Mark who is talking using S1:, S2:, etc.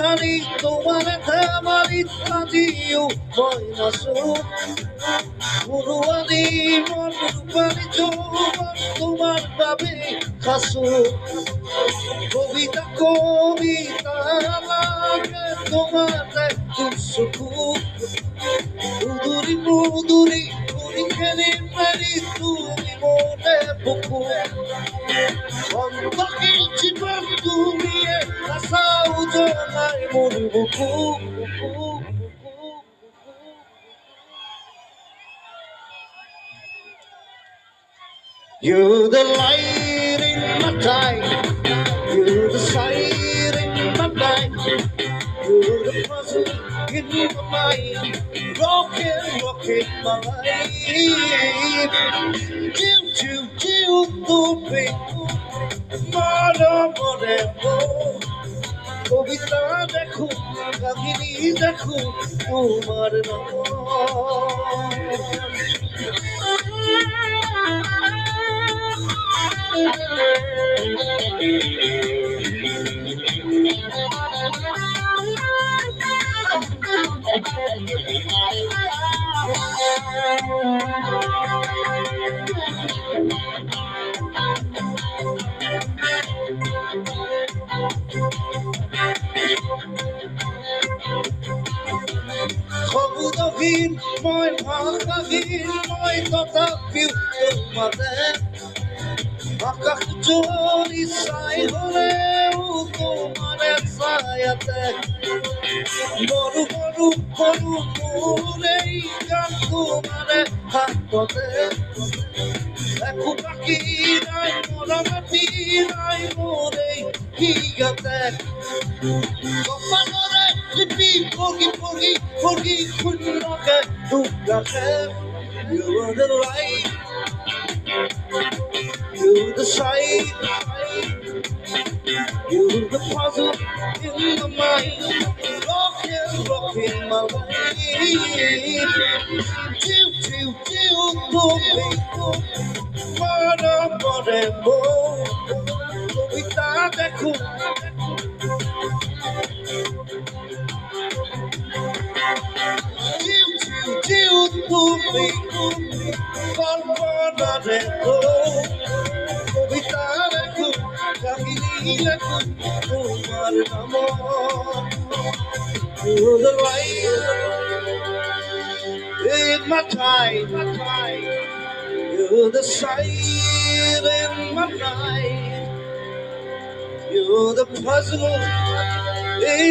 S1: খালি তোমার থামারি আজিও ভয় মাসু পুরুয়ানি মন রূপানি যৌবন তোমার বাবে খাসু কবিতা কবিতা লাগে তোমার সুখু উদুরি মুদুরি উড়ি খেলি মেরি তুমি মনে বুকু অন্তকে জীবন তুমি আশাও জনাই মোর বুকু You're the light in my time. You're the sight in my mind. You're the puzzle in my mind. Rocking my life. Chill, baby. More. কবিতা দেখো কাহিনী দেখো তোমার নাম Kogudogin, moin hakagin, moin totapil tumate. Akak jori sai hole utumane sayate. Boru murei gan tumane hatote. Eku baki nai moramati nai morei higate. Kopanore lipi porgi kunnoke dugate. You are the light, you're the sight, you're the puzzle in my mind. Rocking my life. Chill, baby. More. Kobita dekho. Chill, baby. Kalpana dekho. Kobita dekho. Kahini dekho. Tumhar namo. You're the light in my time. You're the sight in my night. You're the puzzle in